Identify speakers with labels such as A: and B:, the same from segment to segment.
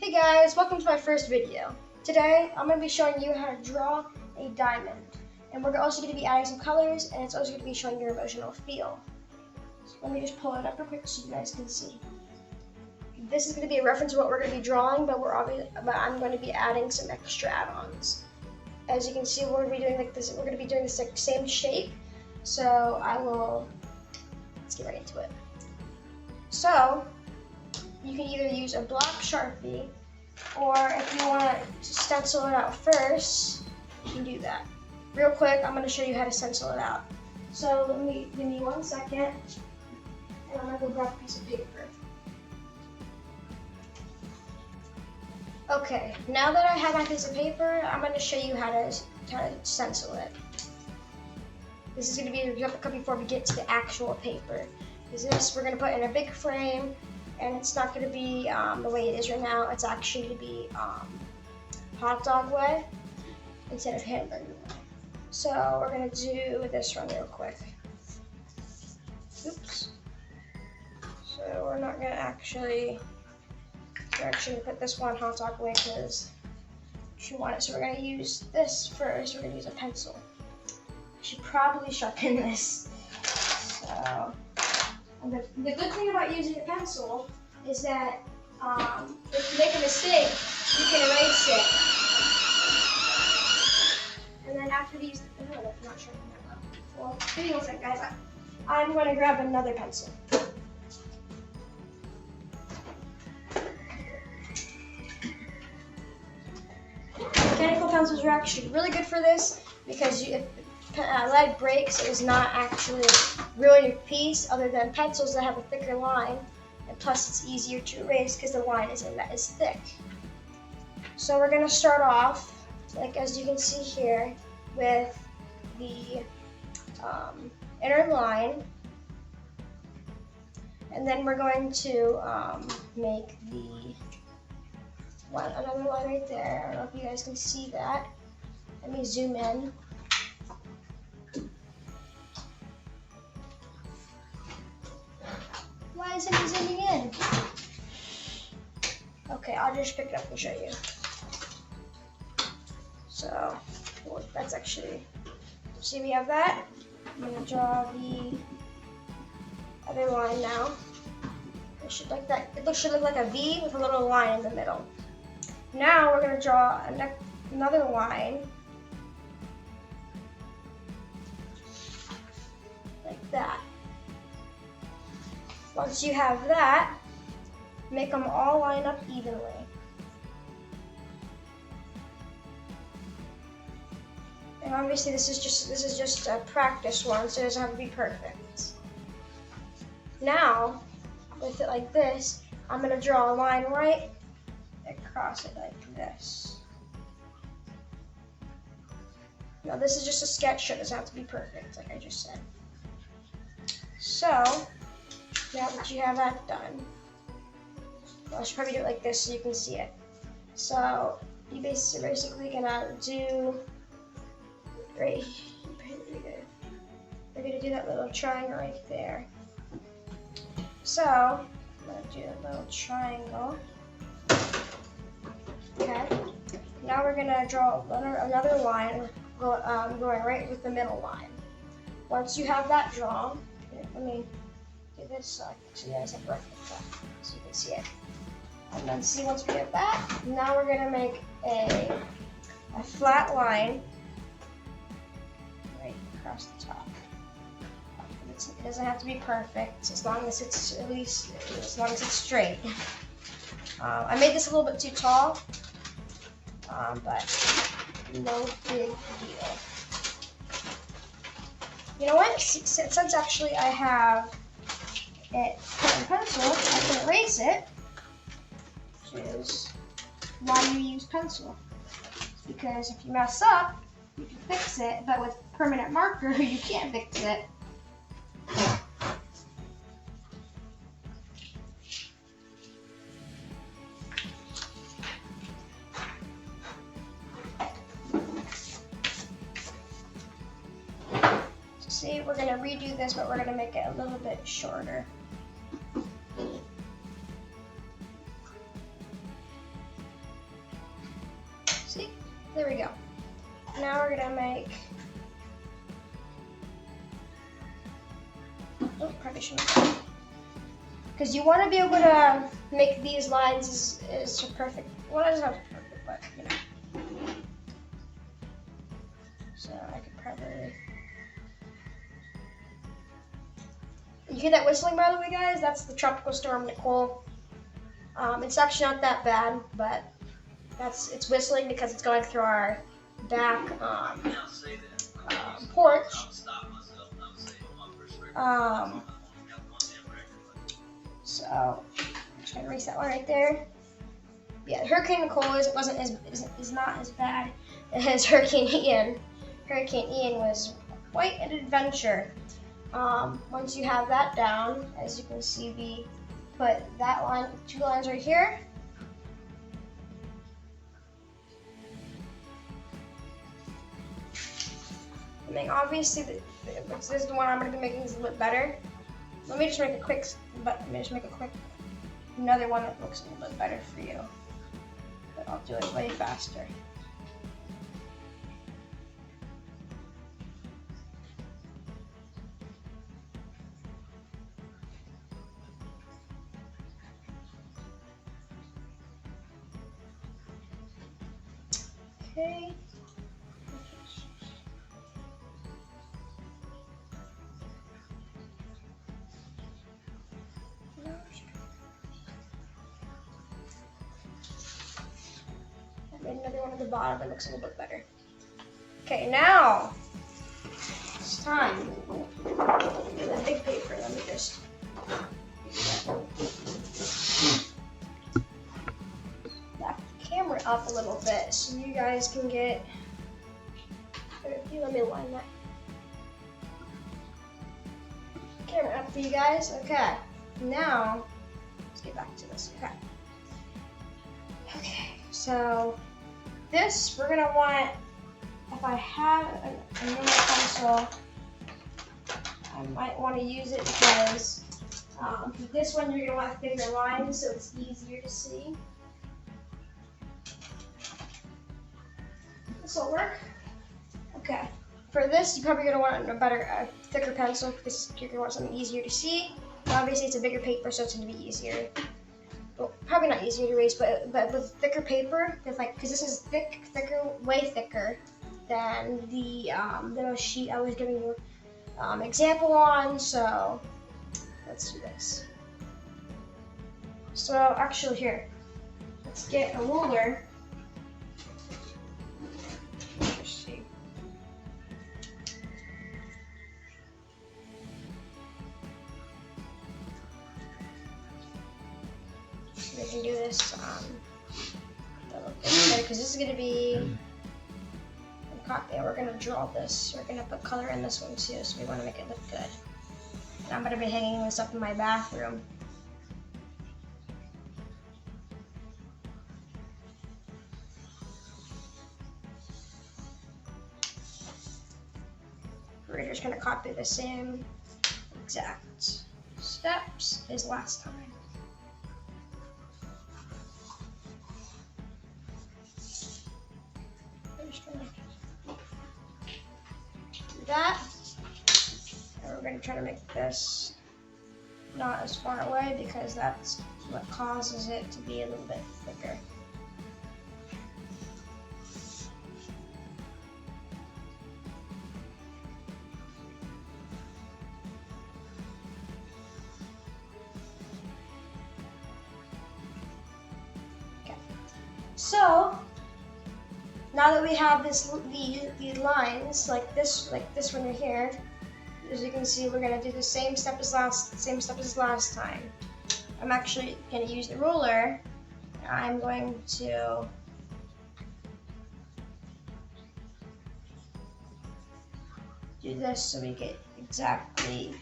A: Hey guys, welcome to my first video. Today, I'm going to be showing you how to draw a diamond. And we're also going to be adding some colors, and it's also going to be showing your emotional feel. So let me just pull it up real quick so you guys can see. This is going to be a reference to what we're going to be drawing, but I'm going to be adding some extra add-ons. As you can see, we're going to be doing like this. We're going to be doing this like same shape. So let's get right into it. So you can either use a black Sharpie, or if you want to stencil it out first, you can do that. Real quick, I'm going to show you how to stencil it out. So give me 1 second, and I'm going to go grab a piece of paper. Okay, now that I have my piece of paper, I'm going to show you how to stencil it. This is going to be a cut before we get to the actual paper. We're going to put in a big frame, and it's not going to be the way it is right now. It's actually going to be hot dog way instead of hamburger way. So we're going to do this one real quick. Oops. So we're not going to actually put this one hot dog way because you want it. So we're going to use this first. We're going to use a pencil. I should probably sharpen this. So the good thing about using a pencil is that if you make a mistake, you can erase it. And then after these, I'm not sure that well. Well, give me 1 second, guys. I'm going to grab another pencil. Mechanical pencils are actually really good for this because if lead breaks, it is not actually ruin your piece, other than pencils that have a thicker line, and plus it's easier to erase because the line isn't as thick. So we're going to start off, like as you can see here, with the inner line, and then we're going to make another line right there. I don't know if you guys can see that. Let me zoom in. Why isn't it zooming in? Okay, I'll just pick it up and show you. So, that's actually, see we have that. I'm going to draw the other line now. It should look like a V with a little line in the middle. Now we're going to draw another line like that. Once you have that, make them all line up evenly. And obviously this is just a practice one, so it doesn't have to be perfect. Now, with it like this, I'm going to draw a line right across it like this. Now this is just a sketch, so it doesn't have to be perfect, like I just said. So, now that you have that done, I should probably do it like this so you can see it. So you basically gonna do right here. We're gonna do that little triangle right there. So I'm gonna do a little triangle. Okay. Now we're gonna draw another line going right with the middle line. Once you have that drawn, let me do this so you guys have right so you can see it. And then see, once we get that, now we're gonna make a flat line right across the top. It doesn't have to be perfect, as long as it's straight. I made this a little bit too tall, but no big deal. You know what? Since actually I have it put in pencil, I can erase it, which is why you use pencil. Because if you mess up, you can fix it, but with permanent marker, you can't fix it. See, we're going to redo this, but we're going to make it a little bit shorter. There we go. Now we're gonna make, oh, probably shouldn't, because you want to be able to make these lines as perfect. Well, it's not perfect, but you know. So I could probably. You hear that whistling, by the way, guys? That's the tropical storm Nicole. It's actually not that bad, but it's whistling because it's going through our back porch. So I'm trying to erase that one right there. Yeah, Hurricane Nicole is not as bad as Hurricane Ian. Hurricane Ian was quite an adventure. Once you have that down, as you can see, we put that line, 2 lines right here. And then obviously, this is the one I'm going to be making this a bit better. Let me just make another one that looks a little bit better for you. But I'll do it way faster. Okay. I made another one at the bottom that looks a little bit better. Okay, now it's time for the big paper. Let me just back the camera up a little bit so you guys can get. If you let me line that camera up for you guys. Okay, now let's get back to this. Okay. Okay, so this we're gonna want. If I have a normal pencil, I might want to use it because this one you're gonna want bigger lines so it's easier to see. This will work. Okay. For this, you're probably gonna want a thicker pencil because you're gonna want something easier to see. Obviously, it's a bigger paper, so it's gonna be easier. Well, probably not easier to erase, but with thicker paper, because this is way thicker than the little sheet I was giving you example on. So let's do this. So actually, here, let's get a ruler. Let's see. We can do this because this is going to be and we're going to draw this. We're going to put color in this one too, so we want to make it look good. And I'm going to be hanging this up in my bathroom. We're just going to copy the same exact steps as last time. That, and we're going to try to make this not as far away because that's what causes it to be a little bit thicker. Okay, so now that we have these lines like this one right here, as you can see, we're gonna do the same step as last time. I'm actually gonna use the ruler. I'm going to do this so we get exactly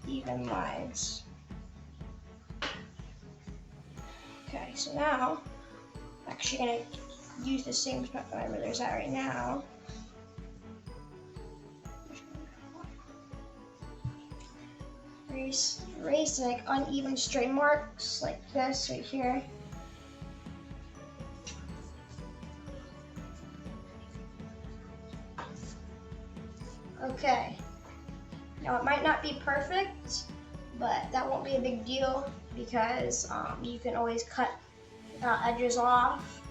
A: even lines. Okay, so now I'm actually gonna use the same spot that my ruler's at right now. Erase like uneven straight marks like this right here. Okay. Now it might not be perfect, but that won't be a big deal because you can always cut edges off.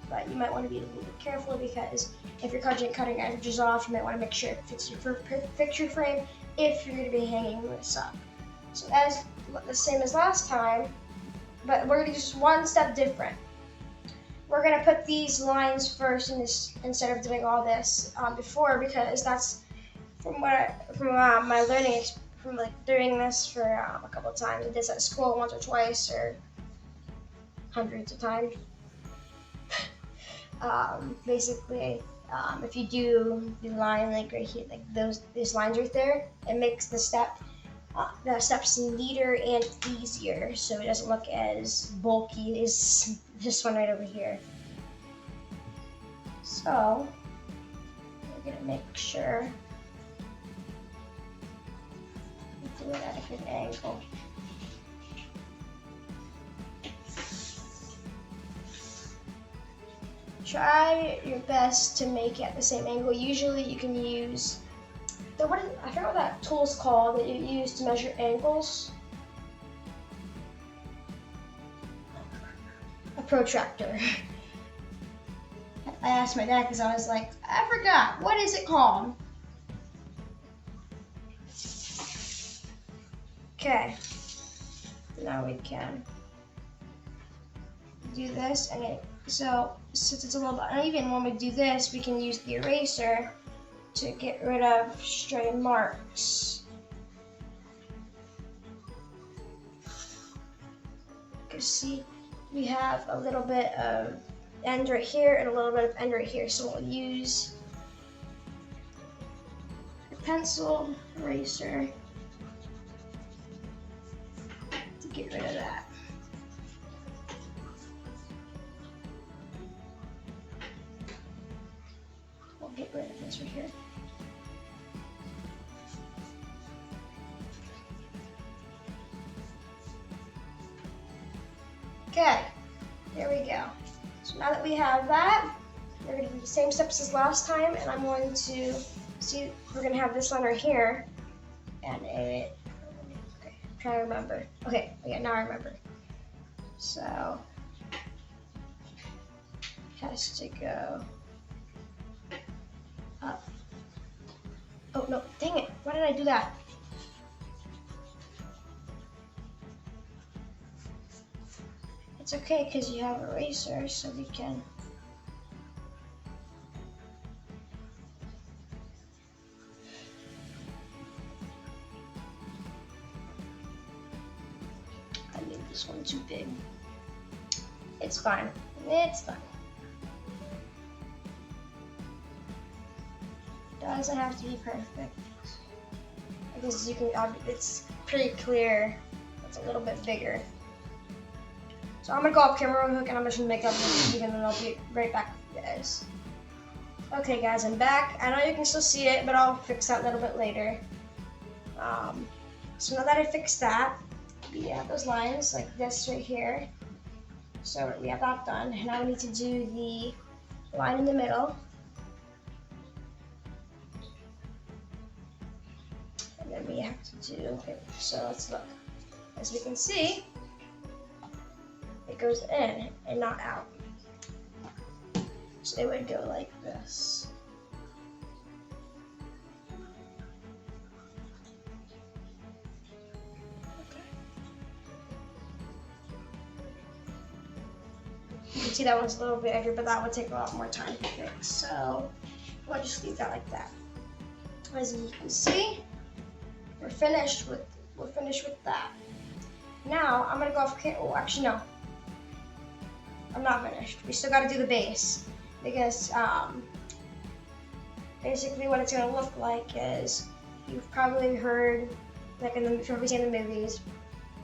A: But you might want to be a little bit careful because if you're cutting edges off, you might want to make sure it fits your picture frame if you're going to be hanging this up. So as the same as last time, but we're going to do just one step different. We're going to put these lines first in this instead of doing all this before, because that's from my learning from like doing this for a couple of times. I did this at school once or twice or hundreds of times. Basically, if you do the line like right here, like these lines right there, it makes the steps neater and easier, so it doesn't look as bulky as this one right over here. So we're gonna make sure we do it at a good angle. Try your best to make it at the same angle. Usually you can use I forget what that tool's called that you use to measure angles. A protractor. I asked my dad because I was like, I forgot, what is it called? Okay, now we can do this, and so since it's a little bit uneven, when we do this, we can use the eraser to get rid of stray marks. You can see we have a little bit of end right here and a little bit of end right here, so we'll use a pencil eraser to get rid of that. We'll get rid of this right here. Okay, there we go. So now that we have that, we're going to do the same steps as last time, and I'm going to see, we're going to have this line right here, and okay, I'm trying to remember. Okay, yeah, now I remember. So, it has to go up. Oh no, dang it, why did I do that? It's okay because you have an eraser, so we can. I made this one too big. It's fine. It's fine. Doesn't have to be perfect. Because you can, it's pretty clear. It's a little bit bigger. So I'm gonna go off camera real quick and I'm just gonna make up even, and I'll be right back with you guys. Okay guys, I'm back. I know you can still see it, but I'll fix that a little bit later. So now that I fixed that, we have those lines like this right here. So we have that done. And now we need to do the line in the middle. And then we have to do, okay, so let's look. As we can see, it goes in and not out. So it would go like this. Okay. You can see that one's a little bigger, but that would take a lot more time to fix. So we'll just leave that like that. As you can see, we're finished with that. Now I'm gonna go off. Oh, actually no. I'm not finished. We still got to do the base because basically what it's going to look like is you've probably heard, like in the probably seen in the movies.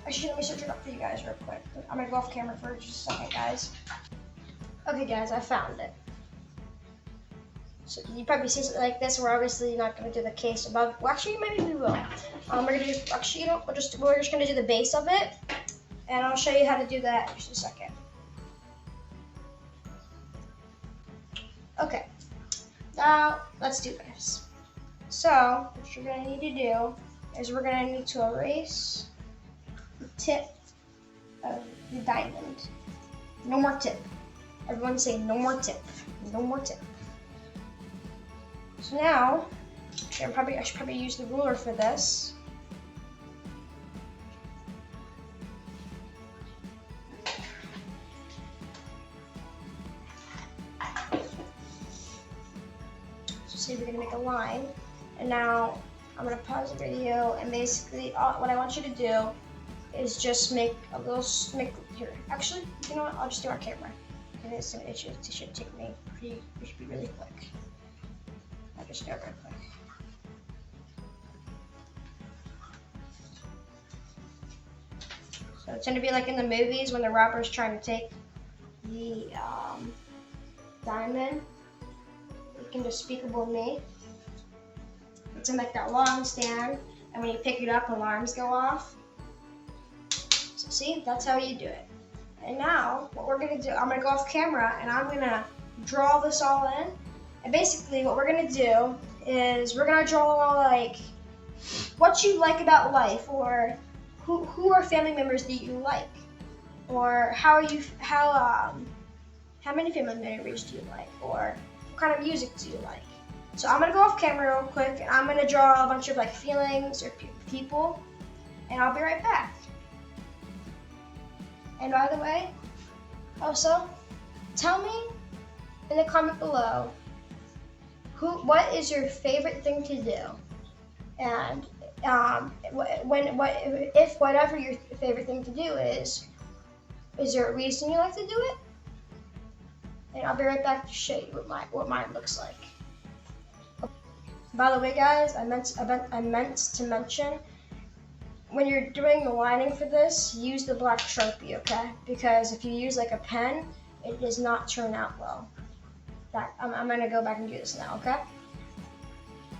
A: Actually, let me search it up for you guys real quick. I'm gonna go off camera for just a second, guys. Okay, guys, I found it. So you probably see something like this. We're obviously not going to do the case above. Well, actually, maybe we will. We're gonna do. Actually, you know, we're just going to do the base of it, and I'll show you how to do that in just a second. Okay, now let's do this. So what you're gonna need to do is we're gonna need to erase the tip of the diamond. No more tip. Everyone say no more tip. No more tip. So now, I should probably use the ruler for this. So see, we're gonna make a line, and now I'm gonna pause the video, and basically, what I want you to do is just make a little here. Actually, you know what? I'll just do our camera. And it should take me it should be really quick. I'll just do it real quick. So it's gonna be like in the movies when the robber's trying to take the diamond. Look into Despicable Me. It's in like that long stand, and when you pick it up, alarms go off. So see, that's how you do it. And now, what we're gonna do, I'm gonna go off camera and I'm gonna draw this all in. And basically what we're gonna do is we're gonna draw like what you like about life, or who are family members that you like, or how many family members do you like, or what kind of music do you like. So I'm gonna go off camera real quick and I'm gonna draw a bunch of like feelings or people, and I'll be right back. And by the way, also, tell me in the comment below what is your favorite thing to do, and if whatever your favorite thing to do is there a reason you like to do it? And I'll be right back to show you what mine looks like. By the way, guys, I meant to mention, when you're doing the lining for this, use the black Sharpie, okay? Because if you use like a pen, it does not turn out well. I'm gonna go back and do this now, okay?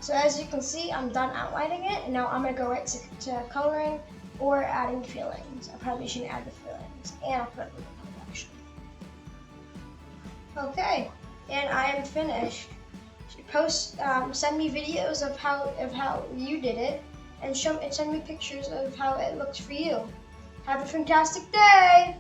A: So as you can see, I'm done outlining it, and now I'm gonna go right to coloring or adding feelings. I probably shouldn't add the feelings, and I'll put it with the color actually. Okay, and I am finished. Send me videos of how you did it, and send me pictures of how it looked for you. Have a fantastic day!